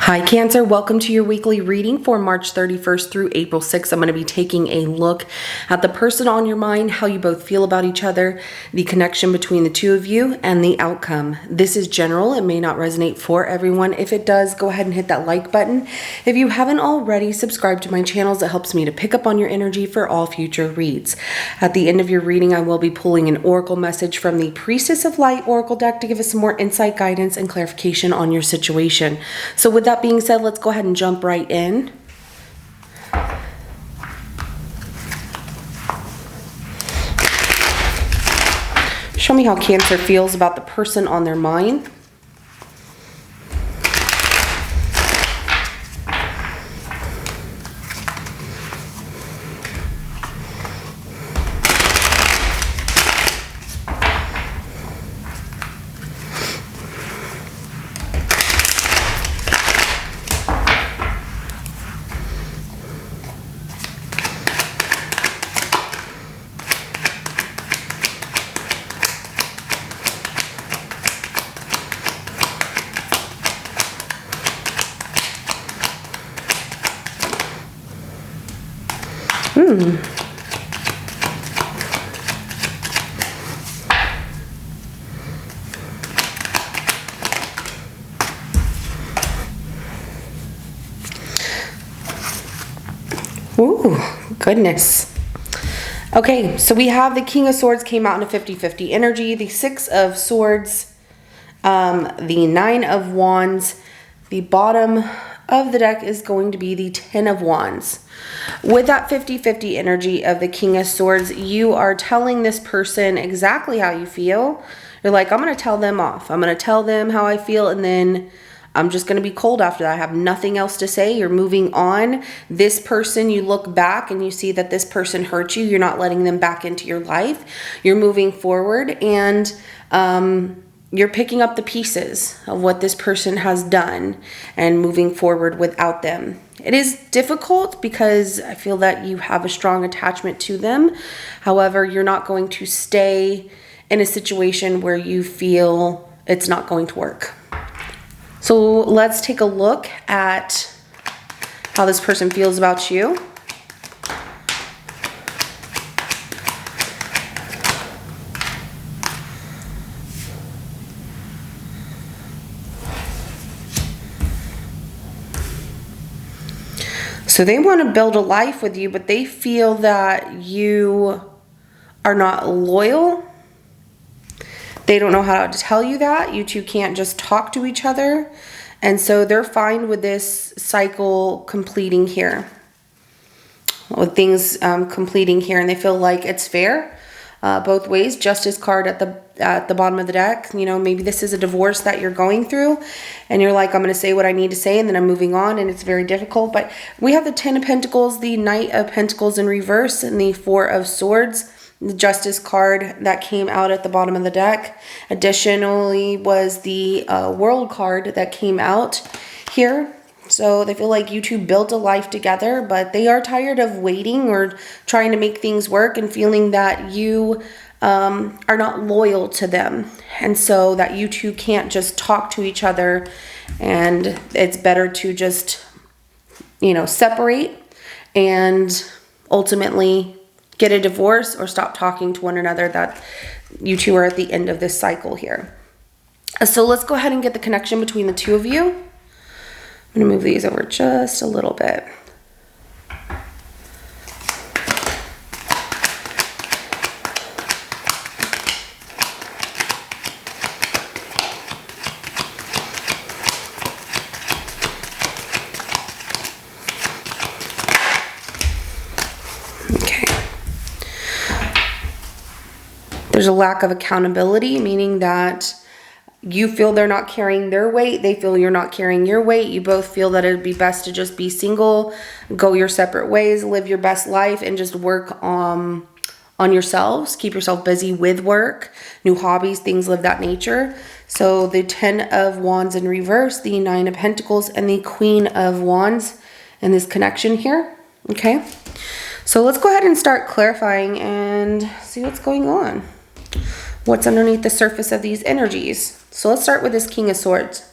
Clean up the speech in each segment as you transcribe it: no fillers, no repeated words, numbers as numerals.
Hi Cancer, welcome to your weekly reading for March 31st through April 6th. I'm going to be taking a look at the person on your mind, how you both feel about each other, the connection between the two of you, and the outcome. This is general. It may not resonate for everyone. If it does, go ahead and hit that like button. If you haven't already, subscribe to my channels. It helps me to pick up on your energy for all future reads. At the end of your reading, I will be pulling an oracle message from the Priestess of Light oracle deck to give us some more insight, guidance, and clarification on your situation. So with that being said, let's go ahead and jump right in. Show me how Cancer feels about the person on their mind. Ooh, goodness. Okay, so we have the King of Swords came out in a 50-50 energy, the Six of Swords, the Nine of Wands, the bottom of the deck is going to be the 10 of Wands. With that 50-50 energy of the King of Swords, you are telling this person exactly how you feel. You're like, I'm going to tell them off. I'm going to tell them how I feel, and then I'm just going to be cold after that. I have nothing else to say. You're moving on. This person, you look back and you see that this person hurt you. You're not letting them back into your life. You're moving forward, and you're picking up the pieces of what this person has done and moving forward without them. It is difficult because I feel that you have a strong attachment to them. However, you're not going to stay in a situation where you feel it's not going to work. So let's take a look at how this person feels about you. So they want to build a life with you, but they feel that you are not loyal. They don't know how to tell you that. You two can't just talk to each other. And so they're fine with this cycle completing here. With things completing here. And they feel like it's fair both ways. Justice card at the bottom of the deck. You know, maybe this is a divorce that you're going through. And you're like, I'm going to say what I need to say. And then I'm moving on. And it's very difficult. But we have the 10 of Pentacles, the Knight of Pentacles in reverse, and the 4 of Swords. The Justice card that came out at the bottom of the deck. Additionally was the World card that came out here. So they feel like you two built a life together, but they are tired of waiting or trying to make things work and feeling that you are not loyal to them. And so that you two can't just talk to each other, and it's better to just, you know, separate and ultimately get a divorce or stop talking to one another, that you two are at the end of this cycle here. So let's go ahead and get the connection between the two of you. I'm going to move these over just a little bit. There's a lack of accountability, meaning that you feel they're not carrying their weight. They feel you're not carrying your weight. You both feel that it'd be best to just be single, go your separate ways, live your best life, and just work on yourselves. Keep yourself busy with work, new hobbies, things of that nature. So the 10 of Wands in reverse, the 9 of Pentacles, and the Queen of Wands in this connection here. Okay, so let's go ahead and start clarifying and see what's going on. What's underneath the surface of these energies? So let's start with this King of Swords.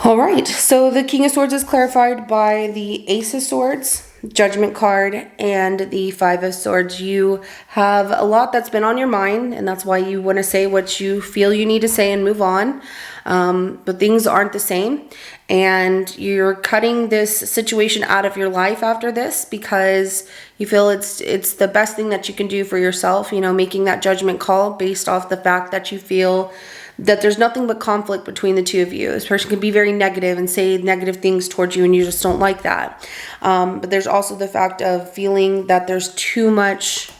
All right, so the King of Swords is clarified by the Ace of Swords, Judgment card, and the Five of Swords. You have a lot that's been on your mind, and that's why you want to say what you feel you need to say and move on. But things aren't the same, and you're cutting this situation out of your life after this because you feel it's the best thing that you can do for yourself, you know, making that judgment call based off the fact that you feel that there's nothing but conflict between the two of you. This person can be very negative and say negative things towards you, and you just don't like that. But there's also the fact of feeling that there's too much,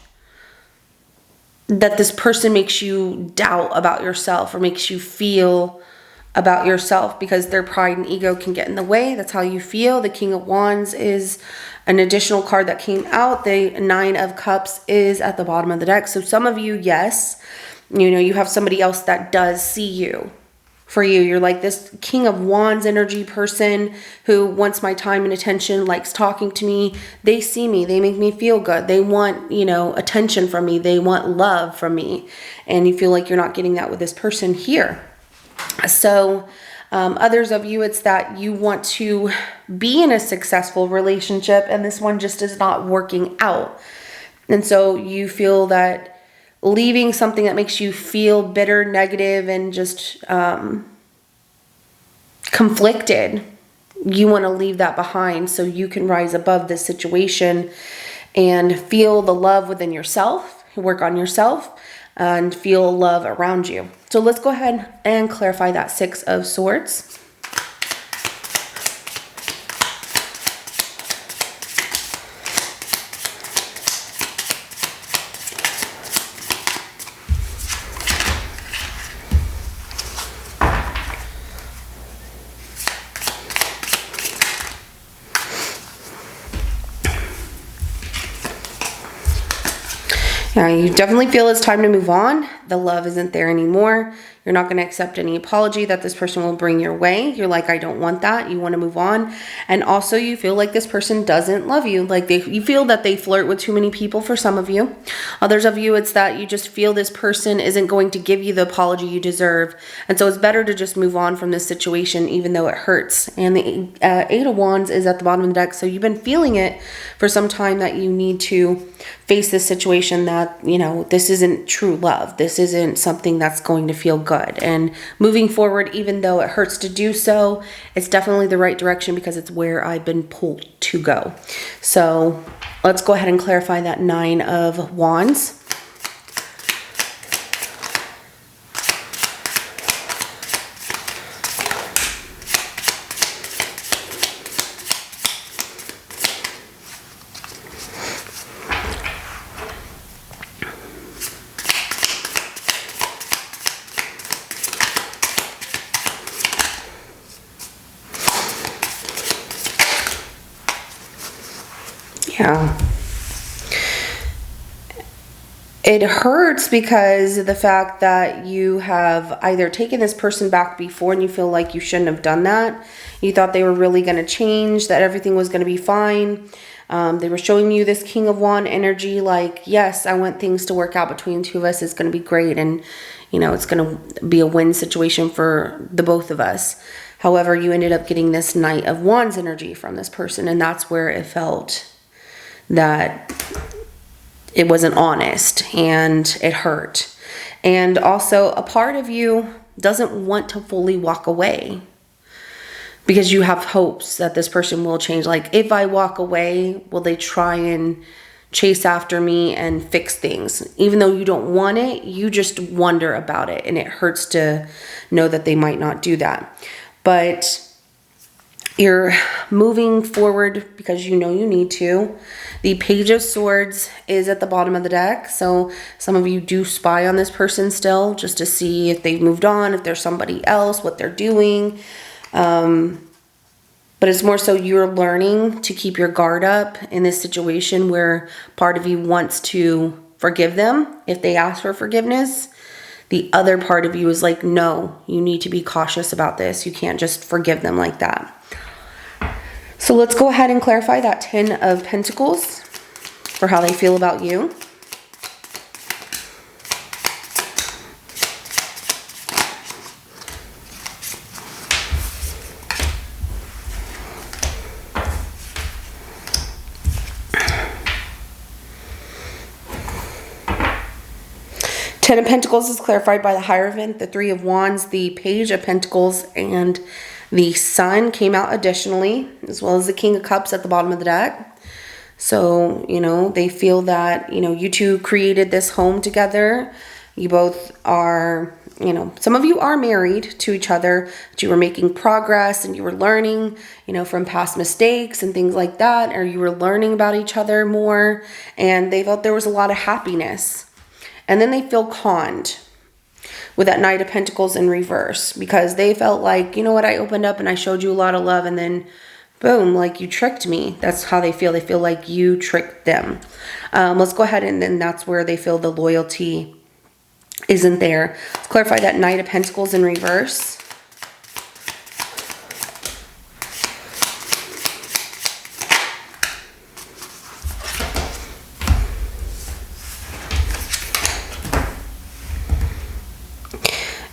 that this person makes you doubt about yourself or makes you feel about yourself because their pride and ego can get in the way. That's how you feel. The King of Wands is an additional card that came out. The Nine of Cups is at the bottom of the deck. So some of you, yes, you know, you have somebody else that does see you. For you, you're like this King of Wands energy person who wants my time and attention, likes talking to me. They see me. They make me feel good. They want, you know, attention from me. They want love from me. And you feel like you're not getting that with this person here. So others of you, it's that you want to be in a successful relationship and this one just is not working out. And so you feel that leaving something that makes you feel bitter, negative, and just conflicted, you want to leave that behind so you can rise above this situation and feel the love within yourself, work on yourself, and feel love around you. So let's go ahead and clarify that Six of Swords. Now, you definitely feel it's time to move on. The love isn't there anymore. You're not going to accept any apology that this person will bring your way. You're like, I don't want that. You want to move on. And also you feel like this person doesn't love you. Like you feel that they flirt with too many people for some of you. Others of you, it's that you just feel this person isn't going to give you the apology you deserve. And so it's better to just move on from this situation, even though it hurts. And the Eight of Wands is at the bottom of the deck. So you've been feeling it for some time that you need to face this situation, that, you know, this isn't true love. This isn't something that's going to feel good. And moving forward, even though it hurts to do so, it's definitely the right direction because it's where I've been pulled to go. So let's go ahead and clarify that Nine of Wands. Yeah. It hurts because of the fact that you have either taken this person back before and you feel like you shouldn't have done that. You thought they were really going to change, that everything was going to be fine. They were showing you this King of Wands energy, like, yes, I want things to work out between the two of us. It's going to be great. And, you know, it's going to be a win situation for the both of us. However, you ended up getting this Knight of Wands energy from this person. And that's where it felt that it wasn't honest and it hurt. And also a part of you doesn't want to fully walk away because you have hopes that this person will change. Like, if I walk away, will they try and chase after me and fix things? Even though you don't want it, you just wonder about it, and it hurts to know that they might not do that. But you're moving forward because you know you need to. The Page of Swords is at the bottom of the deck. So some of you do spy on this person still just to see if they've moved on, if there's somebody else, what they're doing. But it's more so you're learning to keep your guard up in this situation where part of you wants to forgive them if they ask for forgiveness. The other part of you is like, no, you need to be cautious about this. You can't just forgive them like that. So let's go ahead and clarify that Ten of Pentacles for how they feel about you. Ten of Pentacles is clarified by the Hierophant, the Three of Wands, the Page of Pentacles, and the Sun came out additionally, as well as the King of Cups at the bottom of the deck. So, you know, they feel that, you know, you two created this home together. You both are, you know, some of you are married to each other, but you were making progress and you were learning, you know, from past mistakes and things like that, or you were learning about each other more, and they felt there was a lot of happiness. And then they feel conned with that Knight of Pentacles in reverse, because they felt like, you know what, I opened up and I showed you a lot of love, and then boom, like you tricked me. That's how they feel. They feel like you tricked them. Let's go ahead, and then that's where they feel the loyalty isn't there. Let's clarify that Knight of Pentacles in reverse.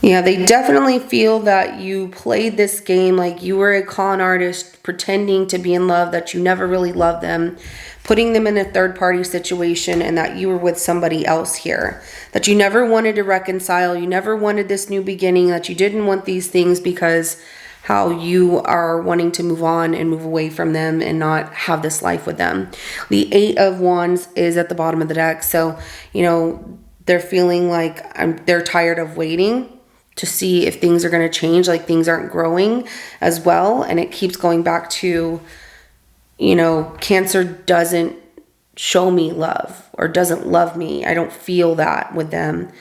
Yeah, they definitely feel that you played this game like you were a con artist, pretending to be in love, that you never really loved them, putting them in a third-party situation, and that you were with somebody else here. That you never wanted to reconcile, you never wanted this new beginning, that you didn't want these things because how you are wanting to move on and move away from them and not have this life with them. The Eight of Wands is at the bottom of the deck, so, you know, they're feeling like they're tired of waiting to see if things are going to change, like things aren't growing as well. And it keeps going back to, you know, Cancer doesn't show me love or doesn't love me. I don't feel that with them.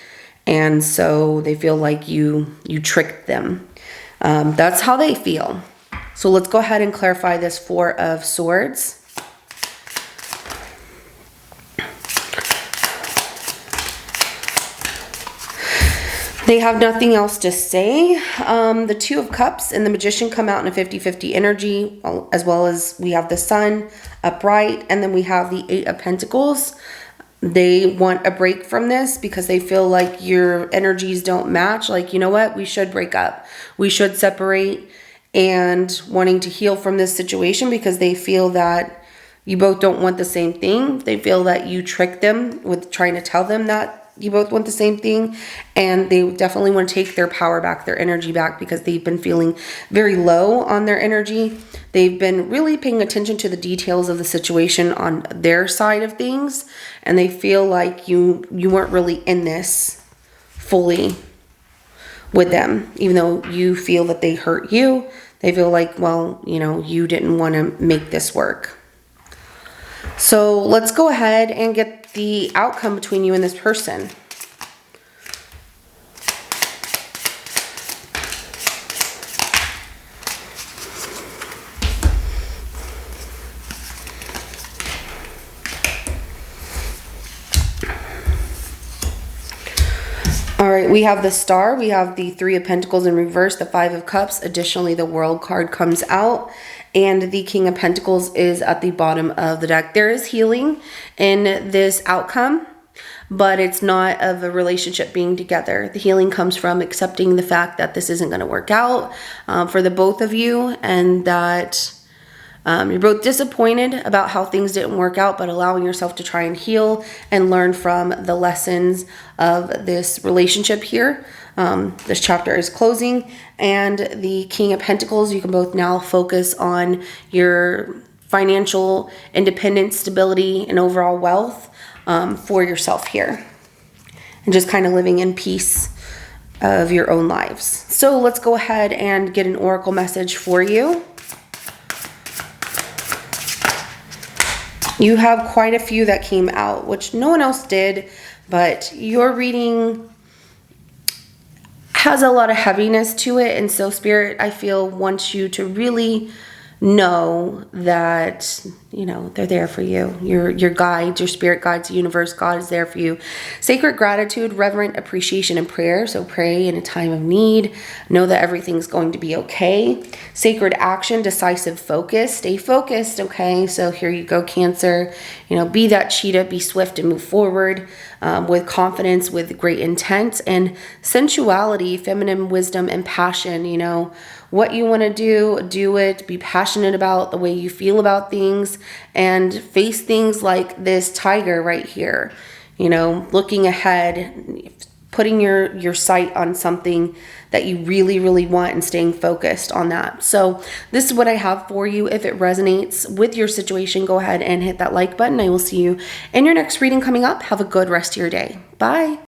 And so they feel like you tricked them. That's how they feel. So let's go ahead and clarify this Four of Swords. They have nothing else to say. The Two of Cups and the Magician come out in a 50-50 energy, as well as we have the Sun upright, and then we have the Eight of Pentacles. They want a break from this because they feel like your energies don't match. Like, you know what? We should break up. We should separate, and wanting to heal from this situation because they feel that you both don't want the same thing. They feel that you tricked them with trying to tell them that you both want the same thing, and they definitely want to take their power back, their energy back, because they've been feeling very low on their energy. They've been really paying attention to the details of the situation on their side of things, and they feel like you weren't really in this fully with them, even though you feel that they hurt you. They feel like, well, you know, you didn't want to make this work. So let's go ahead and get the outcome between you and this person. All right, we have the Star, we have the Three of Pentacles in reverse, the Five of Cups. Additionally, the World card comes out, and the King of Pentacles is at the bottom of the deck. There is healing in this outcome, but it's not of a relationship being together. The healing comes from accepting the fact that this isn't going to work out for the both of you, and that you're both disappointed about how things didn't work out, but allowing yourself to try and heal and learn from the lessons of this relationship here. This chapter is closing, and the King of Pentacles, you can both now focus on your financial independence, stability, and overall wealth for yourself here, and just kind of living in peace of your own lives. So let's go ahead and get an oracle message for you. You have quite a few that came out, which no one else did, but your reading has a lot of heaviness to it, and so Spirit, I feel, wants you to really know that, you know, they're there for you. Your guides, your spirit guides, the universe, God is there for you. Sacred gratitude, reverent appreciation, and prayer. So pray in a time of need. Know that everything's going to be okay. Sacred action, decisive focus. Stay focused, okay? So here you go, Cancer. You know, be that cheetah, be swift and move forward with confidence, with great intent. And sensuality, feminine wisdom, and passion, you know, what you want to do it. Be passionate about the way you feel about things, and face things like this tiger right here. You know, looking ahead, putting your sight on something that you really, really want and staying focused on that. So this is what I have for you. If it resonates with your situation, go ahead and hit that like button. I will see you in your next reading coming up. Have a good rest of your day. Bye.